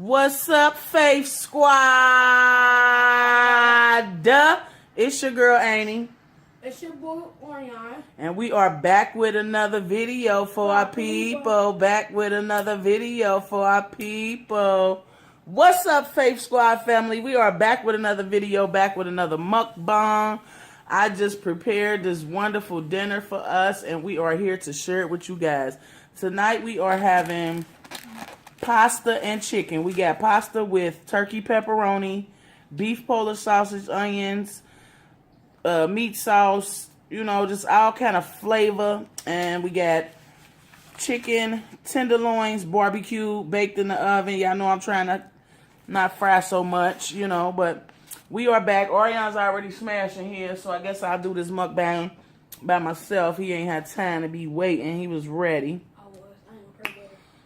What's up, Faith Squad? It's your girl, Amy. It's your boy, Orion. And we are back with another video for our people. Back with another video for our people. What's up, Faith Squad family? We are back with another video, back with another mukbang. I just prepared this wonderful dinner for us, and we are here to share it with you guys. Tonight, we are having pasta and chicken. We got pasta with turkey pepperoni, beef Pola sausage, onions, meat sauce, you know, just all kind of flavor. And we got chicken tenderloins, barbecue, baked in the oven. Y'all know I'm trying to not fry so much, you know, but we are back. Orion's already smashing here, so I guess I'll do this mukbang by myself. He ain't had time to be waiting. He was ready.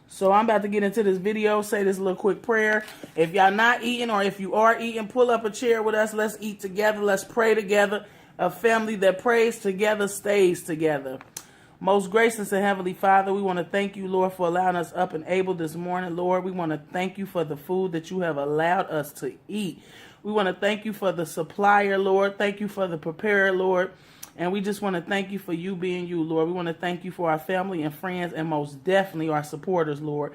So I'm about to get into this video, say this little quick prayer. If y'all not eating, or if you are eating, pull up a chair with us. Let's eat together. Let's pray together. A family that prays together stays together. Most gracious and Heavenly Father, we want to thank you, Lord, for allowing us up and able this morning. Lord, we want to thank you for the food that you have allowed us to eat. We want to thank you for the supplier, Lord. Thank you for the preparer, Lord. And we just want to thank you for you being you, Lord. We want to thank you for our family and friends, and most definitely our supporters, Lord.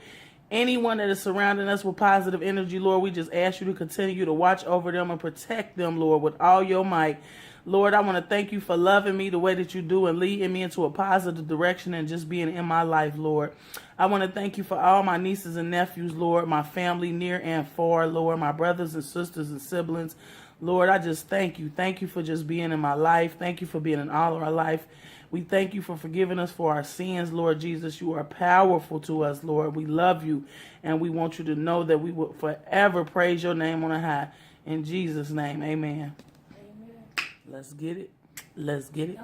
Anyone that is surrounding us with positive energy, Lord, we just ask you to continue to watch over them and protect them, Lord, with all your might. Lord, I want to thank you for loving me the way that you do and leading me into a positive direction and just being in my life, Lord. I want to thank you for all my nieces and nephews, Lord, my family near and far, Lord, my brothers and sisters and siblings. Lord, I just thank you. Thank you for just being in my life. Thank you for being in all of our life. We thank you for forgiving us for our sins, Lord Jesus. You are powerful to us, Lord. We love you, and we want you to know that we will forever praise your name on high. In Jesus' name, amen. Amen. Let's get it. Let's get it.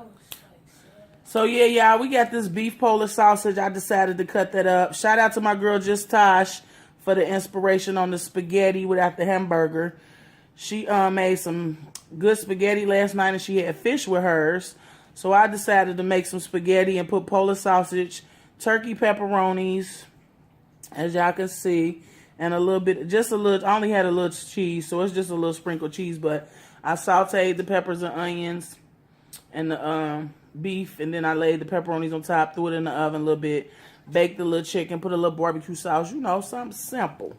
So, yeah, y'all, we got this beef Pola sausage. I decided to cut that up. Shout out to my girl, Just Tosh, for the inspiration on the spaghetti without the hamburger. She made some good spaghetti last night, and she had fish with hers. So I decided to make some spaghetti and put Pola sausage, turkey pepperonis, as y'all can see, and a little bit, just a little, I only had a little cheese, so it's just a little sprinkled cheese, but I sauteed the peppers and onions and the beef, and then I laid the pepperonis on top, threw it in the oven a little bit, baked the little chicken, put a little barbecue sauce, you know, something simple.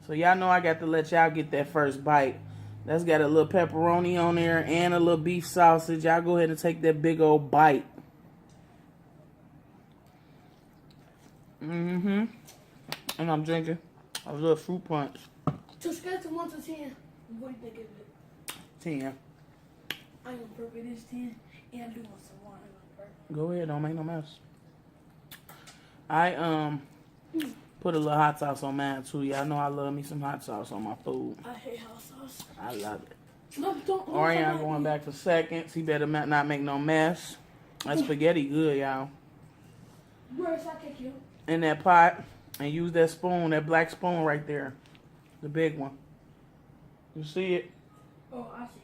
So y'all know I got to let y'all get that first bite. That's got a little pepperoni on there and a little beef sausage. Y'all go ahead and take that big old bite. And I'm drinking a little fruit punch. To scale to 1 to 10, what do you think of it? 10. I am perfect. It's 10, and I'm doing some water. Go ahead, don't make no mess. I put a little hot sauce on mine too. Y'all know I love me some hot sauce on my food. I hate hot sauce. I love it. No, don't. Orion going back for seconds. He better not make no mess. That spaghetti good, y'all. Where's I kick you? In that pot, and use that spoon, that black spoon right there. The big one. You see it? Oh, I see it.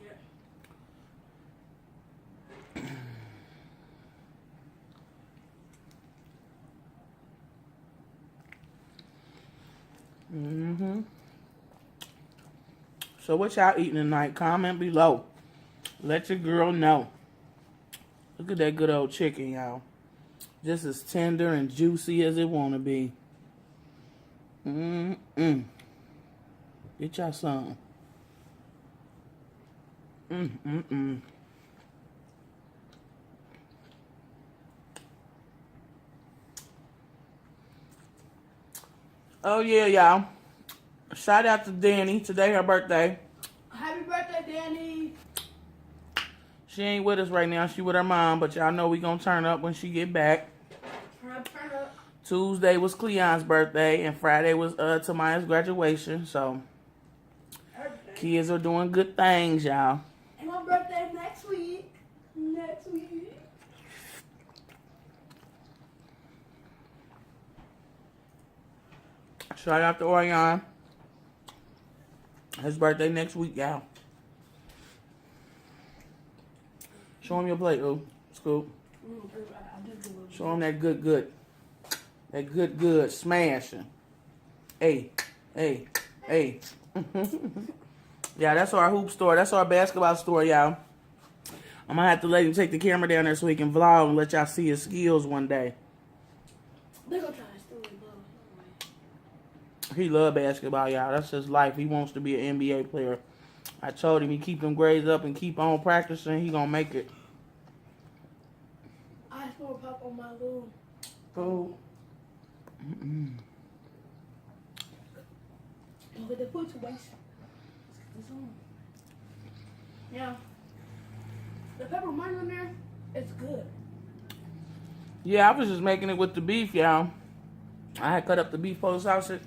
So what y'all eating tonight? Comment below. Let your girl know. Look at that good old chicken, y'all. Just as tender and juicy as it want to be. Get y'all some. Oh, yeah, y'all. Shout out to Danny. Today her birthday. Happy birthday, Danny. She ain't with us right now. She with her mom, but y'all know we gonna turn up when she get back. Turn up. Tuesday was Cleon's birthday, and Friday was Tamaya's graduation. So kids are doing good things, y'all. And my birthday next week. Shout out to Orion. His birthday next week, y'all. Show him your plate, Scoop. Show him that good. That good smashing. Hey, Hey, hey. Yeah, that's our hoop store. That's our basketball store, y'all. I'm gonna have to let him take the camera down there so he can vlog and let y'all see his skills one day. They're gonna try to steal it, bro. He love basketball, y'all. That's his life. He wants to be an NBA player. I told him he keep them grades up and keep on practicing. He gonna make it. I smell pop on my little. Oh. Look at the foot to waste. Let's get this on. Yeah. The pepperoni in there, it's good. Yeah, I was just making it with the beef, y'all. I had cut up the beef Pola sausage,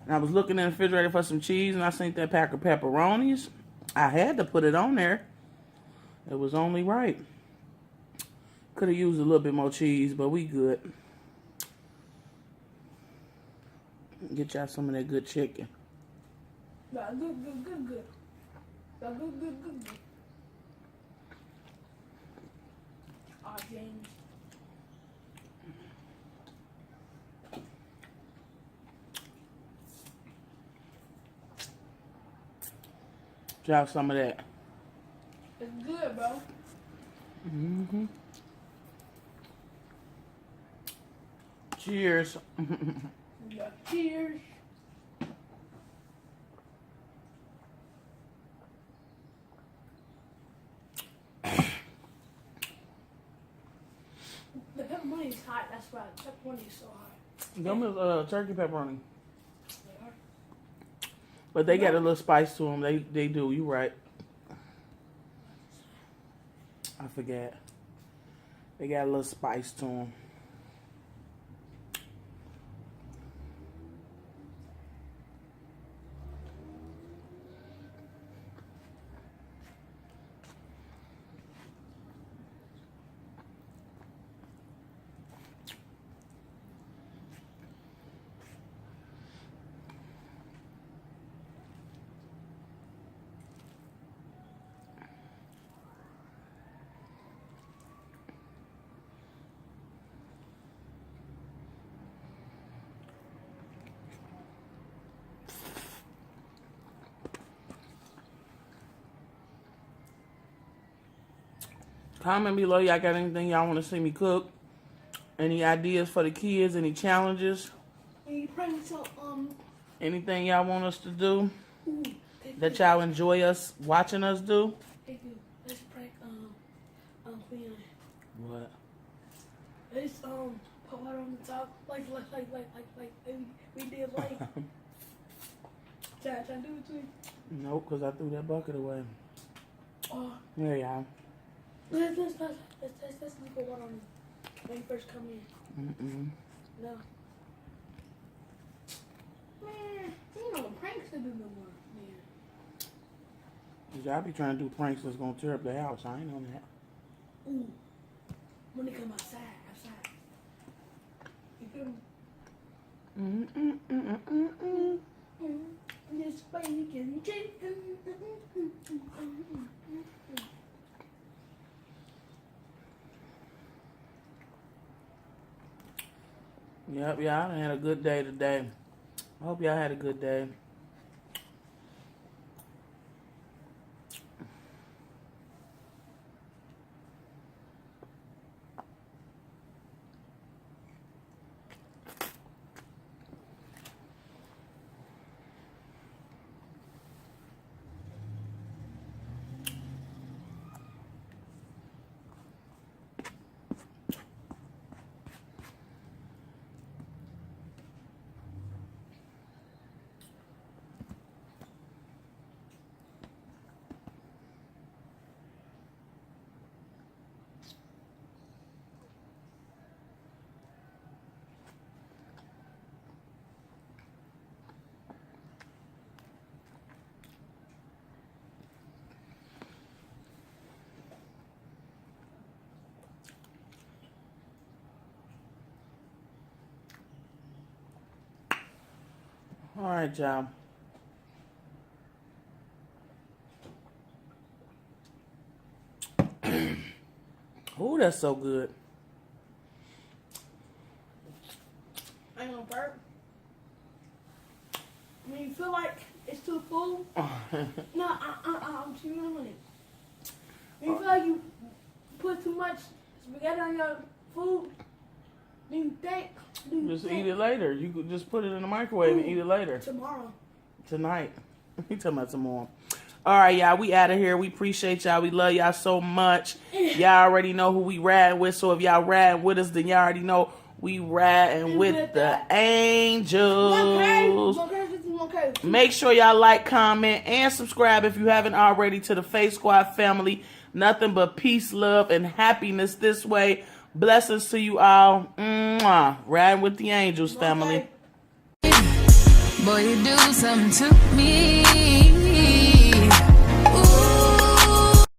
and I was looking in the refrigerator for some cheese, and I seen that pack of pepperonis. I had to put it on there. It was only right. Could have used a little bit more cheese, but we good. Get y'all some of that good chicken. Yeah, good. Yeah, good. Aw, James. Try some of that. It's good, bro. Mm-hmm. Cheers. Yeah, cheers. The pepperoni is hot, that's why the pepperoni is so hot. Them is turkey pepperoni. They are. But they got a little spice to them. They do. You right. I forget. They got a little spice to them. Comment below, y'all got anything y'all want to see me cook? Any ideas for the kids? Any challenges? And you bring some, Anything y'all want us to do ooh, that y'all enjoy us watching us do? Hey, dude, let's prank, Queen. What? Let's, put water on the top, like, we did, like, try to do it to you. Nope, because I threw that bucket away. Oh, Here, y'all. let's put water on it when you first come in. No. Man, you know the pranks to do no more, man. Y'all be trying to do pranks that's going to tear up the house. I ain't on that. Ooh. When they come outside. You feel me? This bacon chicken. Yep, y'all had a good day today. I hope y'all had a good day. All right, y'all. Oh, that's so good. I ain't gonna burp. when you feel like it's too full, no, I'm too limited. When you feel like you put too much spaghetti on your food, then you think. Just eat it later. You could just put it in the microwave and eat it later. Tomorrow. Tonight. You talking about tomorrow. All right, y'all. We out of here. We appreciate y'all. We love y'all so much. Y'all already know who we riding with. So if y'all riding with us, then y'all already know we riding with the angels. Make sure y'all like, comment, and subscribe if you haven't already to the Faith Squad family. Nothing but peace, love, and happiness this way. Blessings to you all. Mwah. Riding with the angels family. Boy, you do something to me.